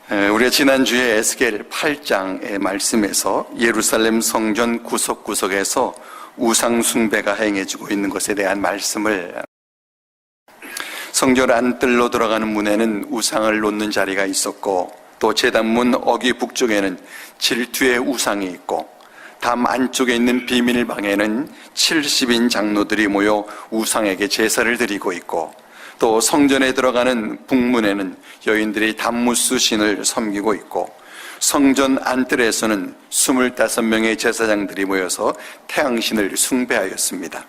우리가 지난주에 에스겔 8장의 말씀에서 예루살렘 성전 구석구석에서 우상 숭배가 행해지고 있는 것에 대한 말씀을, 성전 안뜰로 들어가는 문에는 우상을 놓는 자리가 있었고, 또 제단문 어귀 북쪽에는 질투의 우상이 있고, 담 안쪽에 있는 비밀방에는 70인 장로들이 모여 우상에게 제사를 드리고 있고, 또 성전에 들어가는 북문에는 여인들이 담무스 신을 섬기고 있고, 성전 안뜰에서는 25명의 제사장들이 모여서 태양신을 숭배하였습니다.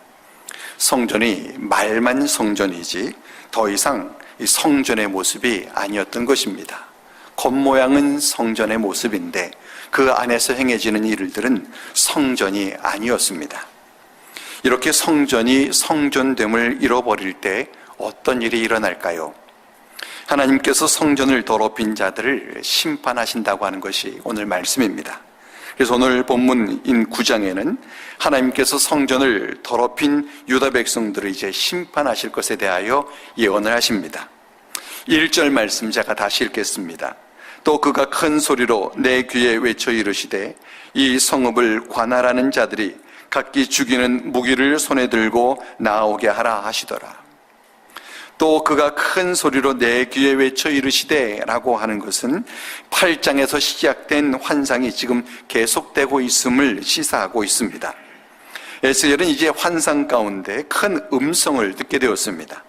성전이 말만 성전이지 더 이상 성전의 모습이 아니었던 것입니다. 겉모양은 성전의 모습인데 그 안에서 행해지는 일들은 성전이 아니었습니다. 이렇게 성전이 성전됨을 잃어버릴 때 어떤 일이 일어날까요? 하나님께서 성전을 더럽힌 자들을 심판하신다고 하는 것이 오늘 말씀입니다. 그래서 오늘 본문인 9장에는 하나님께서 성전을 더럽힌 유다 백성들을 이제 심판하실 것에 대하여 예언을 하십니다. 1절 말씀 제가 다시 읽겠습니다. 또 그가 큰 소리로 내 귀에 외쳐 이르시되 이 성읍을 관할하는 자들이 각기 죽이는 무기를 손에 들고 나오게 하라 하시더라. 또 그가 큰 소리로 내 귀에 외쳐 이르시되 라고 하는 것은 8장에서 시작된 환상이 지금 계속되고 있음을 시사하고 있습니다. 에스겔은 이제 환상 가운데 큰 음성을 듣게 되었습니다.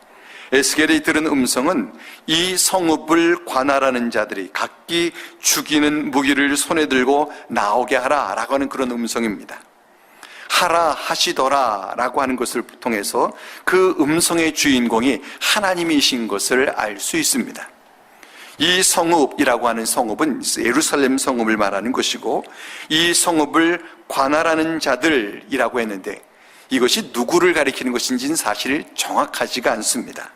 에스겔이 들은 음성은 이 성읍을 관할하는 자들이 각기 죽이는 무기를 손에 들고 나오게 하라 라고 하는 그런 음성입니다. 하라 하시더라 라고 하는 것을 통해서 그 음성의 주인공이 하나님이신 것을 알 수 있습니다. 이 성읍이라고 하는 성읍은 예루살렘 성읍을 말하는 것이고, 이 성읍을 관할하는 자들이라고 했는데 이것이 누구를 가리키는 것인지는 사실 정확하지가 않습니다.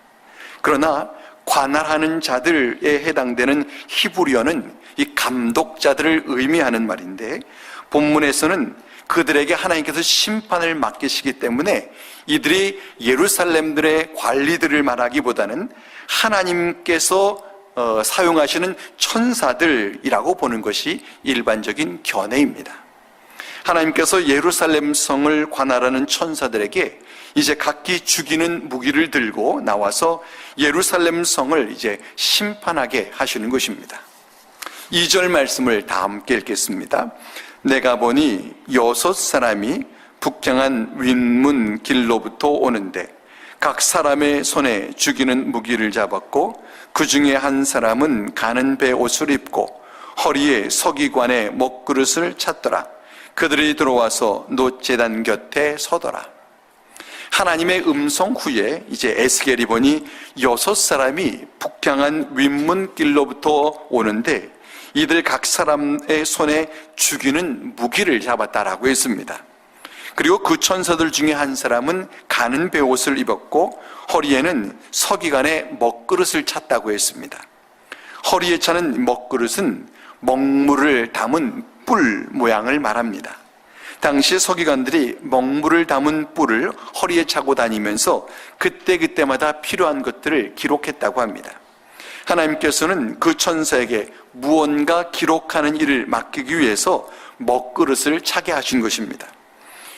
그러나 관할하는 자들에 해당되는 히브리어는 이 감독자들을 의미하는 말인데, 본문에서는 그들에게 하나님께서 심판을 맡기시기 때문에 이들이 예루살렘들의 관리들을 말하기보다는 하나님께서 사용하시는 천사들이라고 보는 것이 일반적인 견해입니다. 하나님께서 예루살렘 성을 관할하는 천사들에게 이제 각기 죽이는 무기를 들고 나와서 예루살렘 성을 이제 심판하게 하시는 것입니다. 2절 말씀을 다 함께 읽겠습니다. 내가 보니 6사람이 북향한 윗문 길로부터 오는데 각 사람의 손에 죽이는 무기를 잡았고, 그 중에 한 사람은 가는 배 옷을 입고 허리에 서기관의 먹그릇을 찼더라. 그들이 들어와서 놋제단 곁에 서더라. 하나님의 음성 후에 이제 에스겔이 보니 6사람이 북향한 윗문 길로부터 오는데 이들 각 사람의 손에 죽이는 무기를 잡았다라고 했습니다. 그리고 그 천사들 중에 한 사람은 가는 베옷을 입었고 허리에는 서기관의 먹그릇을 찼다고 했습니다. 허리에 차는 먹그릇은 먹물을 담은 뿔 모양을 말합니다. 당시 서기관들이 먹물을 담은 뿔을 허리에 차고 다니면서 그때그때마다 필요한 것들을 기록했다고 합니다. 하나님께서는 그 천사에게 무언가 기록하는 일을 맡기기 위해서 먹그릇을 차게 하신 것입니다.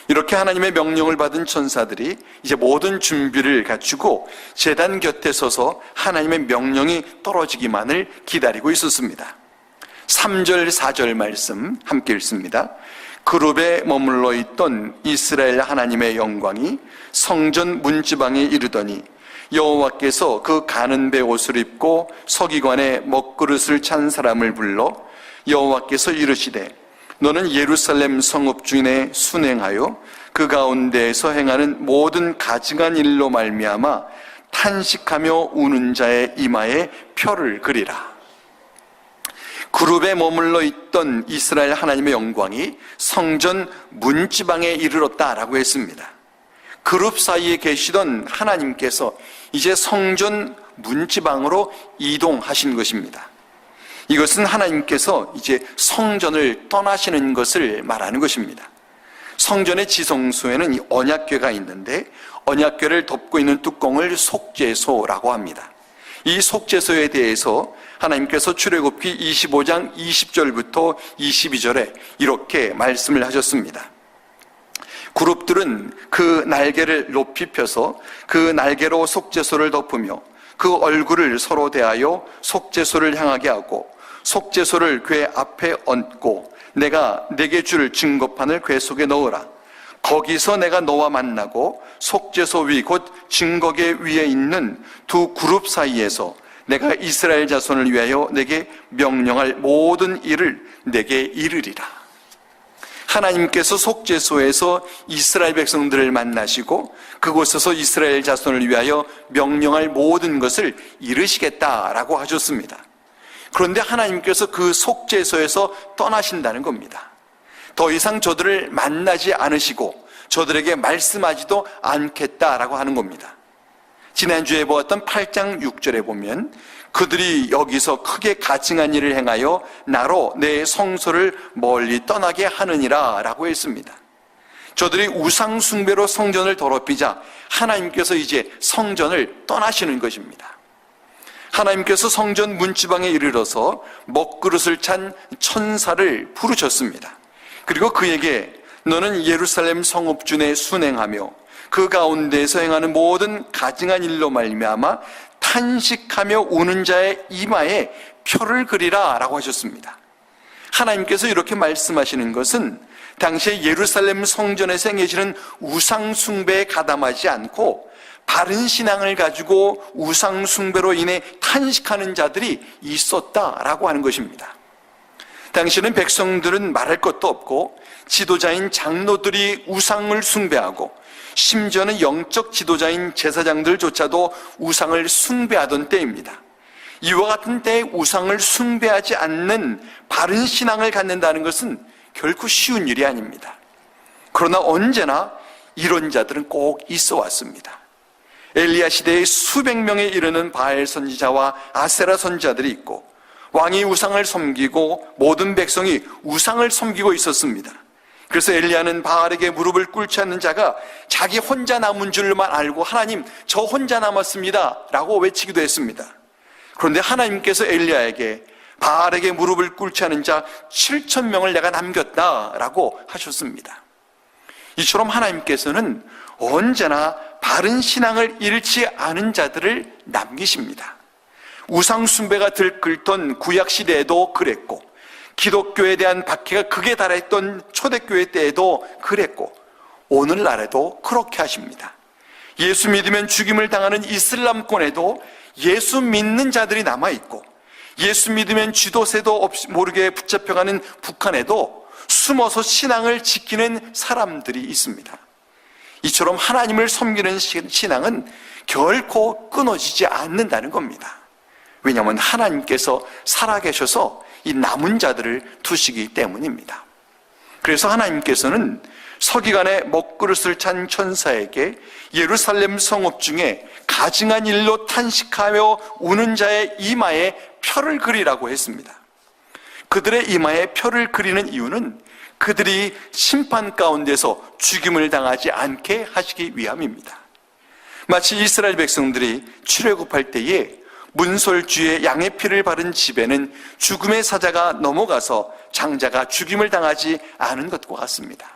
이렇게 하나님의 명령을 받은 천사들이 이제 모든 준비를 갖추고 제단 곁에 서서 하나님의 명령이 떨어지기만을 기다리고 있었습니다. 3절 4절 말씀 함께 읽습니다. 그룹에 머물러 있던 이스라엘 하나님의 영광이 성전 문지방에 이르더니 여호와께서 그 가는 배 옷을 입고 서기관의 먹그릇을 찬 사람을 불러 여호와께서 이르시되 너는 예루살렘 성읍 주인에 순행하여 그 가운데에서 행하는 모든 가증한 일로 말미암아 탄식하며 우는 자의 이마에 표를 그리라. 그룹에 머물러 있던 이스라엘 하나님의 영광이 성전 문지방에 이르렀다라고 했습니다. 그룹 사이에 계시던 하나님께서 이제 성전 문지방으로 이동하신 것입니다. 이것은 하나님께서 이제 성전을 떠나시는 것을 말하는 것입니다. 성전의 지성소에는 이 언약궤가 있는데 언약궤를 덮고 있는 뚜껑을 속죄소라고 합니다. 이 속죄소에 대해서 하나님께서 출애굽기 25장 20절부터 22절에 이렇게 말씀을 하셨습니다. 그룹들은 그 날개를 높이 펴서 그 날개로 속죄소를 덮으며 그 얼굴을 서로 대하여 속죄소를 향하게 하고 속죄소를 궤 앞에 얹고 내가 내게 줄 증거판을 궤 속에 넣으라. 거기서 내가 너와 만나고 속죄소 위 곧 증거궤 위에 있는 두 그룹 사이에서 내가 이스라엘 자손을 위하여 내게 명령할 모든 일을 내게 이르리라. 하나님께서 속죄소에서 이스라엘 백성들을 만나시고 그곳에서 이스라엘 자손을 위하여 명령할 모든 것을 이루시겠다라고 하셨습니다. 그런데 하나님께서 그 속죄소에서 떠나신다는 겁니다. 더 이상 저들을 만나지 않으시고 저들에게 말씀하지도 않겠다라고 하는 겁니다. 지난주에 보았던 8장 6절에 보면 그들이 여기서 크게 가증한 일을 행하여 나로 내 성소를 멀리 떠나게 하느니라 라고 했습니다. 저들이 우상 숭배로 성전을 더럽히자 하나님께서 이제 성전을 떠나시는 것입니다. 하나님께서 성전 문지방에 이르러서 먹그릇을 찬 천사를 부르셨습니다. 그리고 그에게 너는 예루살렘 성읍중에 순행하며 그 가운데에서 행하는 모든 가증한 일로 말미암아 탄식하며 우는 자의 이마에 표를 그리라 라고 하셨습니다. 하나님께서 이렇게 말씀하시는 것은 당시에 예루살렘 성전에서 행해지는 우상 숭배에 가담하지 않고 바른 신앙을 가지고 우상 숭배로 인해 탄식하는 자들이 있었다라고 하는 것입니다. 당시에는 백성들은 말할 것도 없고 지도자인 장로들이 우상을 숭배하고 심지어는 영적 지도자인 제사장들조차도 우상을 숭배하던 때입니다. 이와 같은 때에 우상을 숭배하지 않는 바른 신앙을 갖는다는 것은 결코 쉬운 일이 아닙니다. 그러나 언제나 이런 자들은 꼭 있어 왔습니다. 엘리야 시대에 수백 명에 이르는 바알 선지자와 아세라 선지자들이 있고 왕이 우상을 섬기고 모든 백성이 우상을 섬기고 있었습니다. 그래서 엘리야는 바알에게 무릎을 꿇지 않는 자가 자기 혼자 남은 줄만 알고 하나님 저 혼자 남았습니다 라고 외치기도 했습니다. 그런데 하나님께서 엘리야에게 바알에게 무릎을 꿇지 않은 자 7,000명을 내가 남겼다라고 하셨습니다. 이처럼 하나님께서는 언제나 바른 신앙을 잃지 않은 자들을 남기십니다. 우상 숭배가 들끓던 구약 시대에도 그랬고 기독교에 대한 박해가 극에 달했던 초대교회 때에도 그랬고 오늘날에도 그렇게 하십니다. 예수 믿으면 죽임을 당하는 이슬람권에도 예수 믿는 자들이 남아있고 예수 믿으면 쥐도새도 없이 모르게 붙잡혀가는 북한에도 숨어서 신앙을 지키는 사람들이 있습니다. 이처럼 하나님을 섬기는 신앙은 결코 끊어지지 않는다는 겁니다. 왜냐하면 하나님께서 살아계셔서 이 남은 자들을 두시기 때문입니다. 그래서 하나님께서는 서기관의 먹그릇을 찬 천사에게 예루살렘 성읍 중에 가증한 일로 탄식하며 우는 자의 이마에 표를 그리라고 했습니다. 그들의 이마에 표를 그리는 이유는 그들이 심판 가운데서 죽임을 당하지 않게 하시기 위함입니다. 마치 이스라엘 백성들이 출애굽할 때에 문설주에 양의 피를 바른 집에는 죽음의 사자가 넘어가서 장자가 죽임을 당하지 않은 것과 같습니다.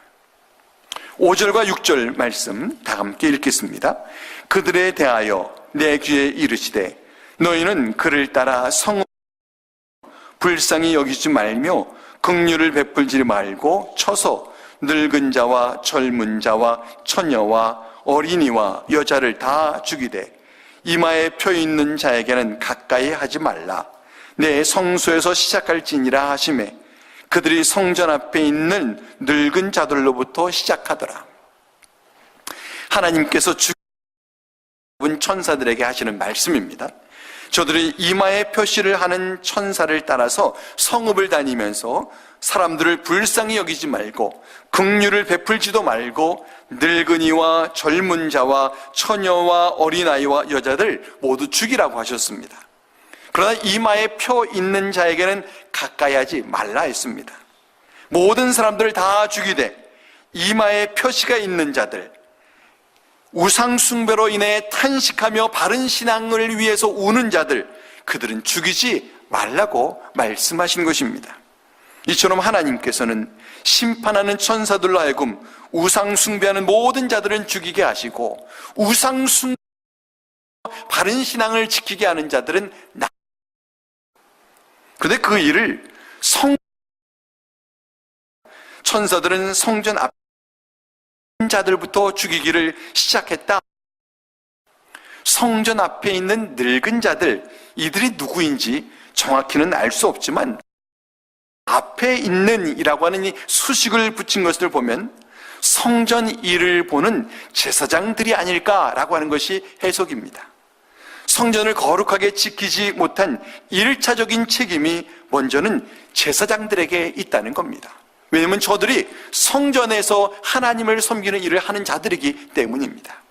5절과 6절 말씀 다 함께 읽겠습니다. 그들에 대하여 내 귀에 이르시되 너희는 그를 따라 성읍 불쌍히 여기지 말며 긍휼을 베풀지 말고 쳐서 늙은 자와 젊은 자와 처녀와 어린이와 여자를 다 죽이되 이마에 표 있는 자에게는 가까이 하지 말라. 내 성소에서 시작할지니라 하시매 그들이 성전 앞에 있는 늙은 자들로부터 시작하더라. 하나님께서 죽은 천사들에게 하시는 말씀입니다. 저들이 이마에 표시를 하는 천사를 따라서 성읍을 다니면서 사람들을 불쌍히 여기지 말고 긍휼을 베풀지도 말고 늙은이와 젊은 자와 처녀와 어린아이와 여자들 모두 죽이라고 하셨습니다. 그러나 이마에 표 있는 자에게는 가까이 하지 말라 했습니다. 모든 사람들을 다 죽이되 이마에 표시가 있는 자들, 우상숭배로 인해 탄식하며 바른 신앙을 위해서 우는 자들, 그들은 죽이지 말라고 말씀하신 것입니다. 이처럼 하나님께서는 심판하는 천사들로 하여금 우상숭배하는 모든 자들은 죽이게 하시고, 우상숭배 바른 신앙을 지키게 하는 자들은 그런데 그 일을 천사들은 성전 앞 자들부터 죽이기를 시작했다. 성전 앞에 있는 늙은 자들, 이들이 누구인지 정확히는 알 수 없지만 앞에 있는 이라고 하는 이 수식을 붙인 것을 보면 성전 일을 보는 제사장들이 아닐까라고 하는 것이 해석입니다. 성전을 거룩하게 지키지 못한 1차적인 책임이 먼저는 제사장들에게 있다는 겁니다. 왜냐하면 저들이 성전에서 하나님을 섬기는 일을 하는 자들이기 때문입니다.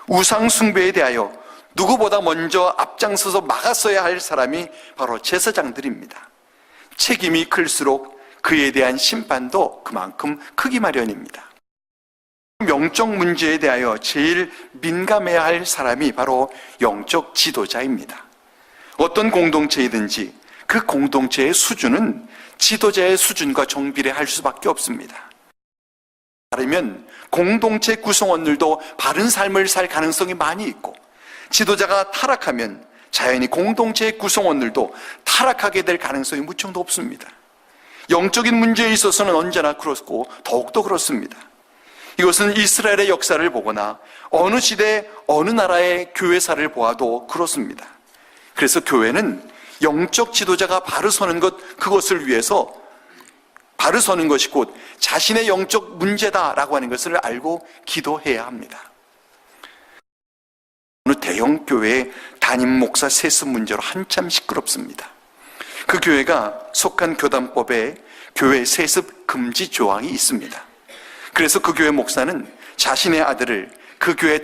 우상 숭배에 대하여 누구보다 먼저 앞장서서 막았어야 할 사람이 바로 제사장들입니다. 책임이 클수록 그에 대한 심판도 그만큼 크기 마련입니다. 영적 문제에 대하여 제일 민감해야 할 사람이 바로 영적 지도자입니다. 어떤 공동체이든지 그 공동체의 수준은 지도자의 수준과 정비례할 수밖에 없습니다. 따르면 공동체 구성원들도 바른 삶을 살 가능성이 많이 있고, 지도자가 타락하면 자연히 공동체의 구성원들도 타락하게 될 가능성이 무척 높습니다. 영적인 문제에 있어서는 언제나 그렇고 더욱더 그렇습니다. 이것은 이스라엘의 역사를 보거나 어느 시대 어느 나라의 교회사를 보아도 그렇습니다. 그래서 교회는 영적 지도자가 바로 서는 것, 그것을 위해서 바로 서는 것이 곧 자신의 영적 문제다라고 하는 것을 알고 기도해야 합니다. 어느 대형 교회의 담임 목사 세습 문제로 한참 시끄럽습니다. 그 교회가 속한 교단법에 교회 세습 금지 조항이 있습니다. 그래서 그 교회 목사는 자신의 아들을 그 교회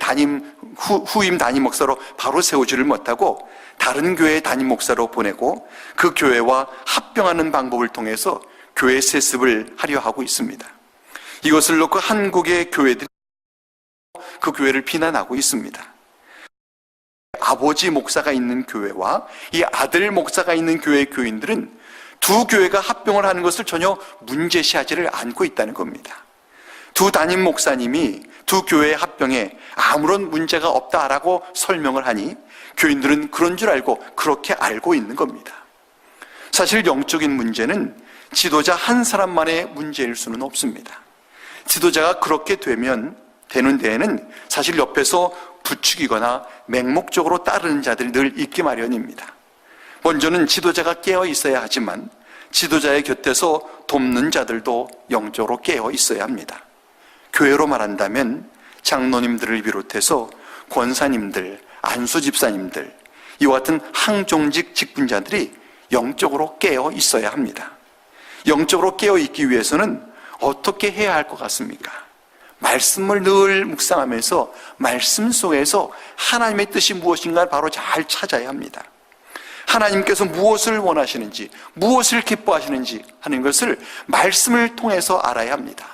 후임 담임 목사로 바로 세우지를 못하고 다른 교회의 담임 목사로 보내고 그 교회와 합병하는 방법을 통해서 교회 세습을 하려 하고 있습니다. 이것을 놓고 한국의 교회들이 그 교회를 비난하고 있습니다. 아버지 목사가 있는 교회와 이 아들 목사가 있는 교회의 교인들은 두 교회가 합병을 하는 것을 전혀 문제시하지를 않고 있다는 겁니다. 두 담임 목사님이 두 교회의 합병에 아무런 문제가 없다라고 설명을 하니 교인들은 그런 줄 알고 그렇게 알고 있는 겁니다. 사실 영적인 문제는 지도자 한 사람만의 문제일 수는 없습니다. 지도자가 그렇게 되는 데에는 사실 옆에서 부추기거나 맹목적으로 따르는 자들이 늘 있기 마련입니다. 먼저는 지도자가 깨어 있어야 하지만 지도자의 곁에서 돕는 자들도 영적으로 깨어 있어야 합니다. 교회로 말한다면 장로님들을 비롯해서 권사님들, 안수집사님들, 이와 같은 항종직 직분자들이 영적으로 깨어 있어야 합니다. 영적으로 깨어 있기 위해서는 어떻게 해야 할 것 같습니까? 말씀을 늘 묵상하면서 말씀 속에서 하나님의 뜻이 무엇인가 바로 잘 찾아야 합니다. 하나님께서 무엇을 원하시는지, 무엇을 기뻐하시는지 하는 것을 말씀을 통해서 알아야 합니다.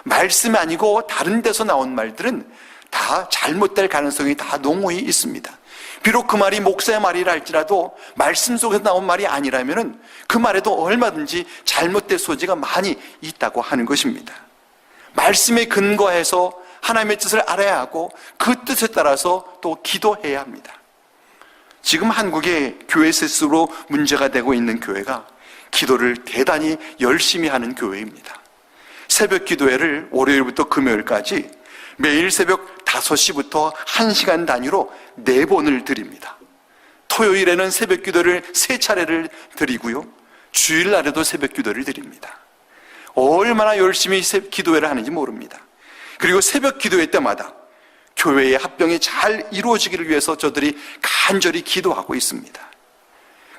말씀이 아니고 다른 데서 나온 말들은 다 잘못될 가능성이 다 농후히 있습니다. 비록 그 말이 목사의 말이라 할지라도 말씀 속에서 나온 말이 아니라면 그 말에도 얼마든지 잘못된 소지가 많이 있다고 하는 것입니다. 말씀에 근거해서 하나님의 뜻을 알아야 하고 그 뜻에 따라서 또 기도해야 합니다. 지금 한국의 교회 세습으로 문제가 되고 있는 교회가 기도를 대단히 열심히 하는 교회입니다. 새벽 기도회를 월요일부터 금요일까지 매일 새벽 5시부터 1시간 단위로 4번을 드립니다. 토요일에는 새벽 기도를 3차례를 드리고요, 주일날에도 새벽 기도를 드립니다. 얼마나 열심히 기도회를 하는지 모릅니다. 그리고 새벽 기도회 때마다 교회의 합병이 잘 이루어지기를 위해서 저들이 간절히 기도하고 있습니다.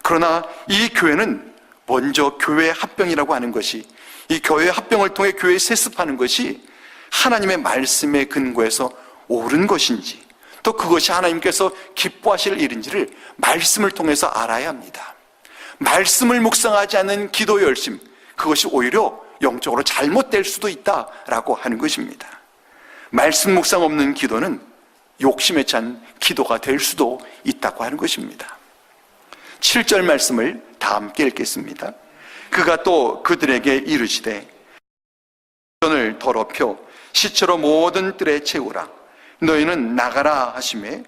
그러나 이 교회는 먼저 교회 합병이라고 하는 것이, 이 교회 합병을 통해 교회 세습하는 것이 하나님의 말씀에 근거해서 옳은 것인지, 또 그것이 하나님께서 기뻐하실 일인지를 말씀을 통해서 알아야 합니다. 말씀을 묵상하지 않는 기도 열심, 그것이 오히려 영적으로 잘못될 수도 있다라고 하는 것입니다. 말씀 묵상 없는 기도는 욕심에 찬 기도가 될 수도 있다고 하는 것입니다. 7절 말씀을 다 함께 읽겠습니다. 그가 또 그들에게 이르시되 성전을 더럽혀 시체로 모든 뜰에 채우라. 너희는 나가라 하시매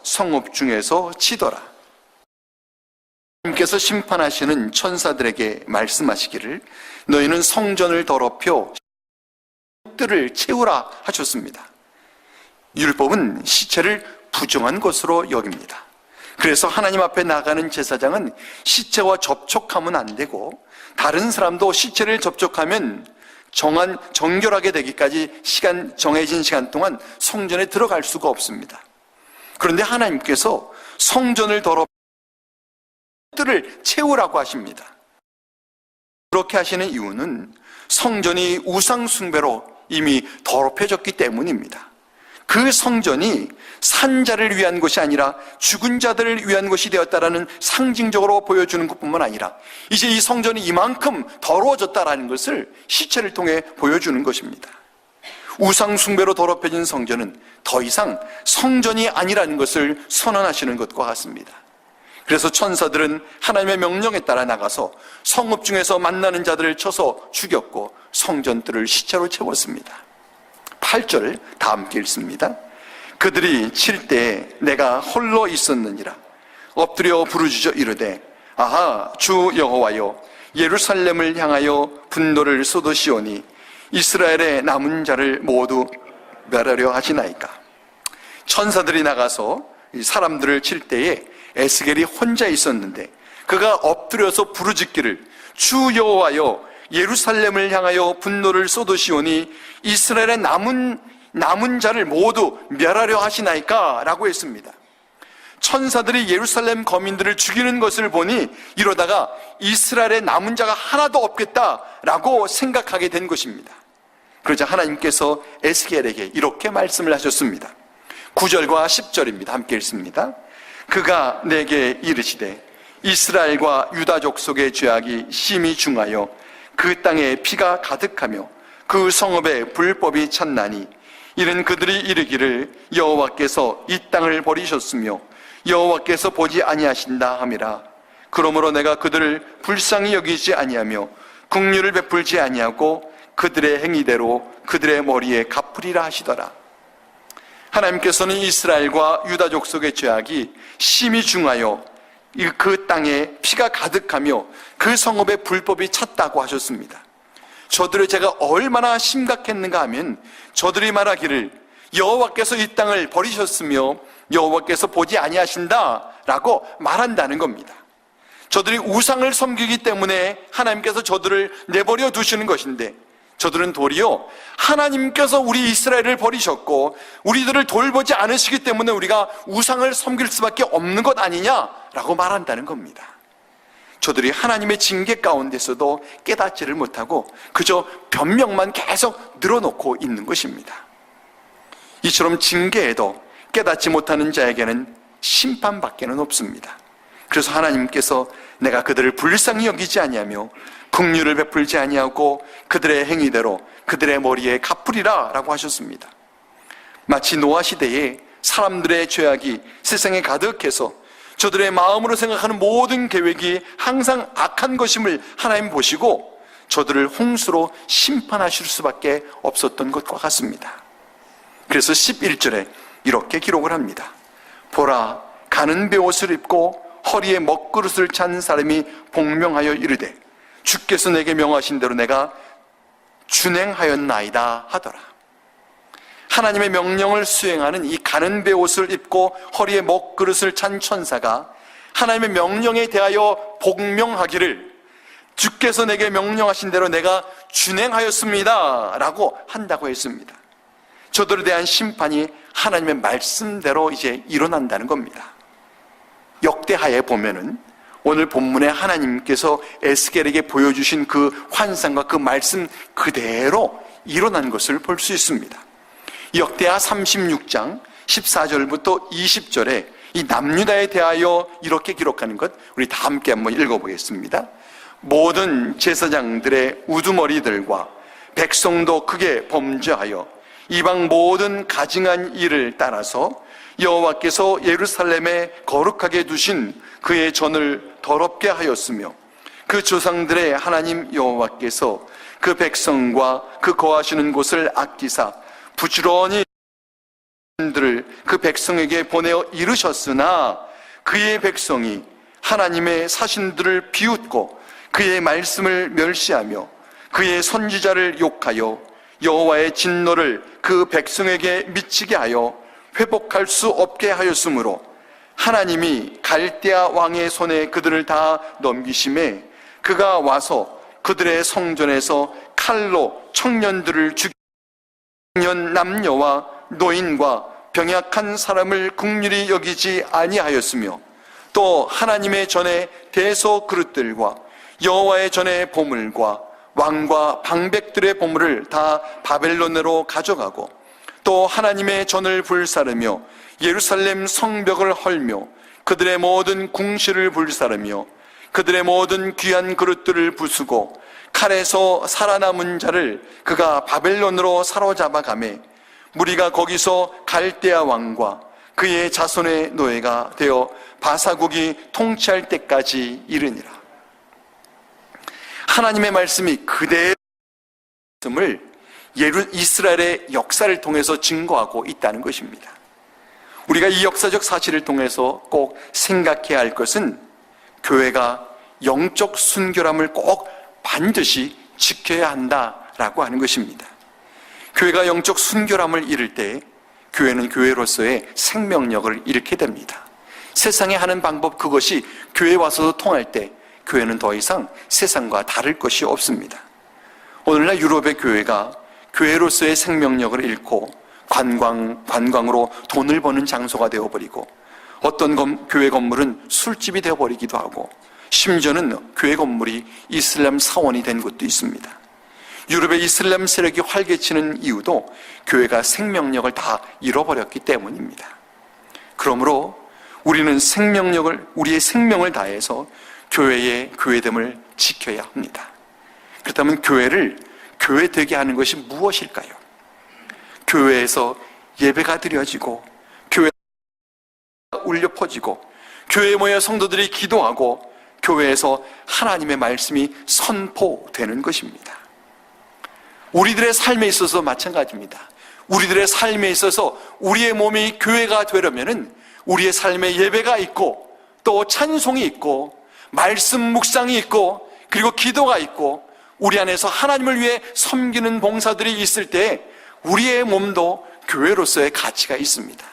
성읍 중에서 치더라. 하나님께서 심판하시는 천사들에게 말씀하시기를 너희는 성전을 더럽혀 뜰을 채우라 하셨습니다. 율법은 시체를 부정한 것으로 여깁니다. 그래서 하나님 앞에 나가는 제사장은 시체와 접촉하면 안 되고, 다른 사람도 시체를 접촉하면 정결하게 되기까지 정해진 시간 동안 성전에 들어갈 수가 없습니다. 그런데 하나님께서 성전을 더럽혀 뜰을 채우라고 하십니다. 그렇게 하시는 이유는 성전이 우상 숭배로 이미 더럽혀졌기 때문입니다. 그 성전이 산자를 위한 것이 아니라 죽은 자들을 위한 것이 되었다라는 상징적으로 보여주는 것뿐만 아니라 이제 이 성전이 이만큼 더러워졌다라는 것을 시체를 통해 보여주는 것입니다. 우상 숭배로 더럽혀진 성전은 더 이상 성전이 아니라는 것을 선언하시는 것과 같습니다. 그래서 천사들은 하나님의 명령에 따라 나가서 성읍 중에서 만나는 자들을 쳐서 죽였고 성전들을 시체로 채웠습니다. 8절 다 함께 읽습니다. 그들이 칠 때에 내가 홀로 있었느니라. 엎드려 부르짖어 이르되 아하 주 여호와여, 예루살렘을 향하여 분노를 쏟으시오니 이스라엘의 남은 자를 모두 멸하려 하시나이까. 천사들이 나가서 사람들을 칠 때에 에스겔이 혼자 있었는데 그가 엎드려서 부르짖기를 주 여호와여, 예루살렘을 향하여 분노를 쏟으시오니 이스라엘의 남은 자를 모두 멸하려 하시나이까 라고 했습니다. 천사들이 예루살렘 거민들을 죽이는 것을 보니 이러다가 이스라엘의 남은 자가 하나도 없겠다라고 생각하게 된 것입니다. 그러자 하나님께서 에스겔에게 이렇게 말씀을 하셨습니다. 9절과 10절입니다. 함께 읽습니다. 그가 내게 이르시되 이스라엘과 유다 족속의 죄악이 심히 중하여 그 땅에 피가 가득하며 그 성읍에 불법이 찼나니 이는 그들이 이르기를 여호와께서 이 땅을 버리셨으며 여호와께서 보지 아니하신다 함이라. 그러므로 내가 그들을 불쌍히 여기지 아니하며 긍휼을 베풀지 아니하고 그들의 행위대로 그들의 머리에 갚으리라 하시더라. 하나님께서는 이스라엘과 유다 족속의 죄악이 심히 중하여 그 땅에 피가 가득하며 그 성읍에 불법이 찼다고 하셨습니다. 저들의 죄가 얼마나 심각했는가 하면 저들이 말하기를 여호와께서 이 땅을 버리셨으며 여호와께서 보지 아니하신다라고 말한다는 겁니다. 저들이 우상을 섬기기 때문에 하나님께서 저들을 내버려 두시는 것인데 저들은 도리어 하나님께서 우리 이스라엘을 버리셨고 우리들을 돌보지 않으시기 때문에 우리가 우상을 섬길 수밖에 없는 것 아니냐라고 말한다는 겁니다. 저들이 하나님의 징계 가운데서도 깨닫지를 못하고 그저 변명만 계속 늘어놓고 있는 것입니다. 이처럼 징계에도 깨닫지 못하는 자에게는 심판밖에는 없습니다. 그래서 하나님께서 내가 그들을 불쌍히 여기지 아니하며 긍휼을 베풀지 아니하고 그들의 행위대로 그들의 머리에 갚으리라 라고 하셨습니다. 마치 노아 시대에 사람들의 죄악이 세상에 가득해서 저들의 마음으로 생각하는 모든 계획이 항상 악한 것임을 하나님 보시고 저들을 홍수로 심판하실 수밖에 없었던 것과 같습니다. 그래서 11절에 이렇게 기록을 합니다. 보라, 가는 베옷을 입고 허리에 먹그릇을 찬 사람이 복명하여 이르되 주께서 내게 명하신 대로 내가 준행하였나이다 하더라. 하나님의 명령을 수행하는 이 가는 베옷을 입고 허리에 먹그릇을 찬 천사가 하나님의 명령에 대하여 복명하기를 주께서 내게 명령하신 대로 내가 준행하였습니다 라고 한다고 했습니다. 저들에 대한 심판이 하나님의 말씀대로 이제 일어난다는 겁니다. 역대하에 보면은 오늘 본문에 하나님께서 에스겔에게 보여주신 그 환상과 그 말씀 그대로 일어난 것을 볼 수 있습니다. 역대하 36장 14절부터 20절에 이 남유다에 대하여 이렇게 기록하는 것 우리 다 함께 한번 읽어보겠습니다. 모든 제사장들의 우두머리들과 백성도 크게 범죄하여 이방 모든 가증한 일을 따라서 여호와께서 예루살렘에 거룩하게 두신 그의 전을 더럽게 하였으며 그 조상들의 하나님 여호와께서 그 백성과 그 거하시는 곳을 아끼사 부지런히 들을 그 백성에게 보내어 이르셨으나 그의 백성이 하나님의 사신들을 비웃고 그의 말씀을 멸시하며 그의 선지자를 욕하여 여호와의 진노를 그 백성에게 미치게 하여 회복할 수 없게 하였으므로 하나님이 갈대아 왕의 손에 그들을 다 넘기심에 그가 와서 그들의 성전에서 칼로 청년들을 죽이며 청년 남녀와 노인과 병약한 사람을 긍휼히 여기지 아니하였으며 또 하나님의 전에 대소 그릇들과 여호와의 전에 보물과 왕과 방백들의 보물을 다 바벨론으로 가져가고 또 하나님의 전을 불사르며 예루살렘 성벽을 헐며 그들의 모든 궁실을 불사르며 그들의 모든 귀한 그릇들을 부수고 칼에서 살아남은 자를 그가 바벨론으로 사로잡아 가매 무리가 거기서 갈대아 왕과 그의 자손의 노예가 되어 바사국이 통치할 때까지 이르니라. 하나님의 말씀이 그대로 이스라엘의 역사를 통해서 증거하고 있다는 것입니다. 우리가 이 역사적 사실을 통해서 꼭 생각해야 할 것은 교회가 영적 순결함을 꼭 반드시 지켜야 한다라고 하는 것입니다. 교회가 영적 순결함을 잃을 때 교회는 교회로서의 생명력을 잃게 됩니다. 세상에 하는 방법 그것이 교회에 와서도 통할 때 교회는 더 이상 세상과 다를 것이 없습니다. 오늘날 유럽의 교회가 교회로서의 생명력을 잃고 관광으로 돈을 버는 장소가 되어버리고 어떤 교회 건물은 술집이 되어버리기도 하고 심지어는 교회 건물이 이슬람 사원이 된 곳도 있습니다. 유럽의 이슬람 세력이 활개치는 이유도 교회가 생명력을 다 잃어버렸기 때문입니다. 그러므로 우리는 우리의 생명을 다해서 교회의 교회됨을 지켜야 합니다. 그렇다면 교회를 교회되게 하는 것이 무엇일까요? 교회에서 예배가 드려지고 교회가 울려 퍼지고 교회에 모여 성도들이 기도하고 교회에서 하나님의 말씀이 선포되는 것입니다. 우리들의 삶에 있어서 마찬가지입니다. 우리들의 삶에 있어서 우리의 몸이 교회가 되려면은 우리의 삶에 예배가 있고 또 찬송이 있고 말씀 묵상이 있고 그리고 기도가 있고 우리 안에서 하나님을 위해 섬기는 봉사들이 있을 때 우리의 몸도 교회로서의 가치가 있습니다.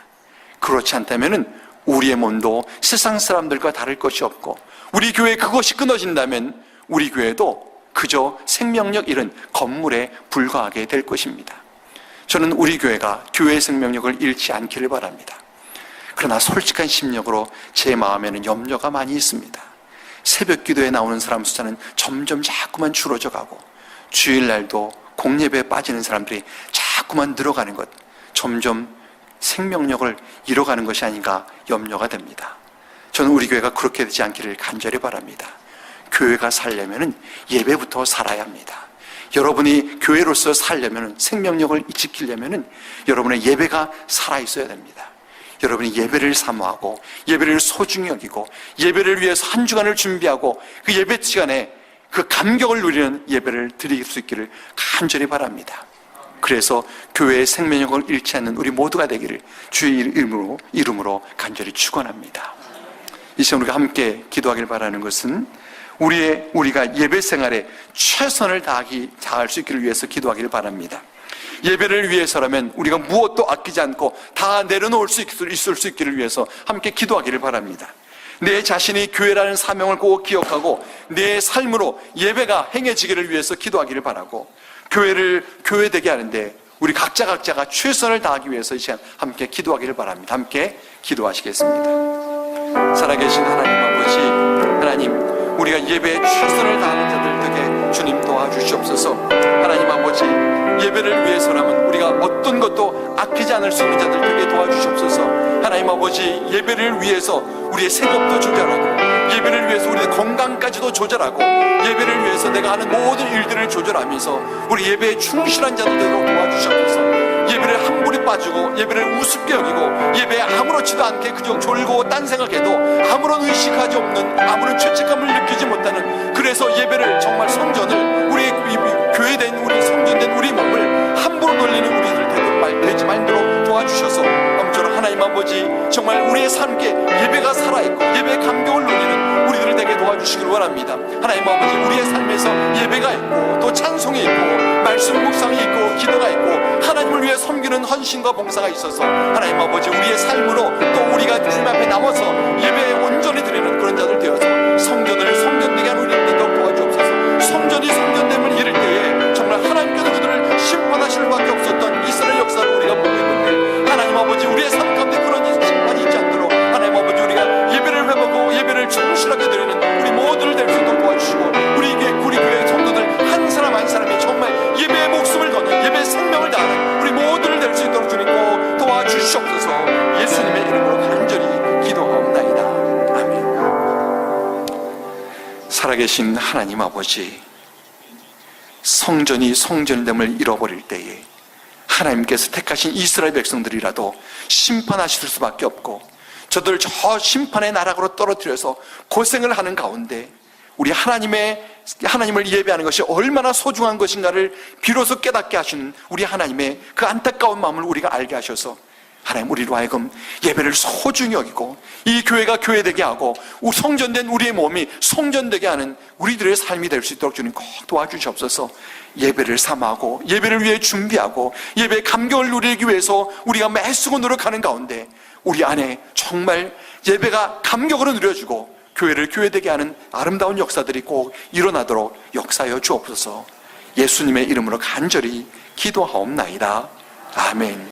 그렇지 않다면은 우리의 몸도 세상 사람들과 다를 것이 없고 우리 교회에 그것이 끊어진다면 우리 교회도 그저 생명력 잃은 건물에 불과하게 될 것입니다. 저는 우리 교회가 교회의 생명력을 잃지 않기를 바랍니다. 그러나 솔직한 심령으로 제 마음에는 염려가 많이 있습니다. 새벽 기도에 나오는 사람 숫자는 점점 자꾸만 줄어져 가고 주일날도 공예배에 빠지는 사람들이 자꾸만 늘어가는 것, 점점 생명력을 잃어가는 것이 아닌가 염려가 됩니다. 저는 우리 교회가 그렇게 되지 않기를 간절히 바랍니다. 교회가 살려면 예배부터 살아야 합니다. 여러분이 교회로서 살려면, 생명력을 지키려면 여러분의 예배가 살아있어야 됩니다. 여러분이 예배를 사모하고 예배를 소중히 여기고 예배를 위해서 한 주간을 준비하고 그 예배 시간에 그 감격을 누리는 예배를 드릴 수 있기를 간절히 바랍니다. 그래서 교회의 생명력을 잃지 않는 우리 모두가 되기를 주의 이름으로 간절히 축원합니다. 이 시간 우리가 함께 기도하길 바라는 것은 우리가 예배 생활에 최선을 다할 수 있기를 위해서 기도하기를 바랍니다. 예배를 위해서라면 우리가 무엇도 아끼지 않고 다 내려놓을 수 있을 수 있기를 위해서 함께 기도하기를 바랍니다. 내 자신이 교회라는 사명을 꼭 기억하고 내 삶으로 예배가 행해지기를 위해서 기도하기를 바라고 교회를 교회되게 하는데 우리 각자가 최선을 다하기 위해서 이 시간 함께 기도하기를 바랍니다. 함께 기도하시겠습니다. 살아계신 하나님 아버지, 하나님 우리가 예배에 최선을 다하는 자들 되게 주님 도와주시옵소서. 하나님 아버지, 예배를 위해서라면 우리가 어떤 것도 아끼지 않을 수 있는 자들 되게 도와주시옵소서. 하나님 아버지, 예배를 위해서 우리의 생업도 조절하고 예배를 위해서 우리의 건강까지도 조절하고 예배를 위해서 내가 하는 모든 일들을 조절하면서 우리 예배에 충실한 자들 되도록 도와주시옵소서. 예배를 함부로 빠지고 예배를 우습게 여기고 예배에 아무렇지도 않게 그저 졸고 딴 생각해도 아무런 의식하지 없는, 아무런 죄책감을 느끼지 못하는, 그래서 예배를 정말 성전을, 우리 교회된 우리 성전된 우리 몸을 함부로 놀리는 우리들 되지 말도록 도와주셔서 아무쪼록 하나님 아버지 정말 우리의 삶께 예배가 살아있고 예배의 감격을 누리는 우리들을 되게 도와주시길 원합니다. 하나님 아버지, 우리의 삶에서 예배가 있고 또 찬송이 있고 말씀 묵상이 있고 기도가 있고 하나님을 위해 섬기는 헌신과 봉사가 있어서 하나님 아버지 우리의 삶으로 또 우리가 주님 앞에 나와서 예배에 온전히 드리는 그런 자들 되어서 성전을 성전되게 하는 우리를 되도록 도와주옵소서. 성전이 성전됨을 이룰 때에 정말 하나님께서 그들을 심판하실 수밖에 없었던 이스라엘 역사를 우리가 보고 있는데, 하나님 아버지 우리의 삶 가운데 그런 심판이 있지 않도록 하나님 아버지 우리가 예배를 회복하고 예배를 충실하게 드리는 우리 모두를 될 수 있도록 도와주시고, 우리 교회 성도들 한 사람 한 사람이 정말 예배의 목숨을 거는, 예배의 생명을 다하는 우리 모두를 될 수 있도록 주님 꼭 도와주시옵소서. 예수님의 이름으로 간절히 기도하옵나이다. 아멘. 살아계신 하나님 아버지, 성전이 성전됨을 잃어버릴 때에 하나님께서 택하신 이스라엘 백성들이라도 심판하실 수밖에 없고 저들 저 심판의 나락으로 떨어뜨려서 고생을 하는 가운데 우리 하나님을 예배하는 것이 얼마나 소중한 것인가를 비로소 깨닫게 하시는 우리 하나님의 그 안타까운 마음을 우리가 알게 하셔서 하나님 우리로 하여금 예배를 소중히 여기고 이 교회가 교회되게 하고 성전된 우리의 몸이 성전되게 하는 우리들의 삶이 될 수 있도록 주님 꼭 도와주시옵소서. 예배를 삼하고 예배를 위해 준비하고 예배의 감격을 누리기 위해서 우리가 매수고 노력하는 가운데 우리 안에 정말 예배가 감격으로 누려지고 교회를 교회되게 하는 아름다운 역사들이 꼭 일어나도록 역사하여 주옵소서. 예수님의 이름으로 간절히 기도하옵나이다. 아멘.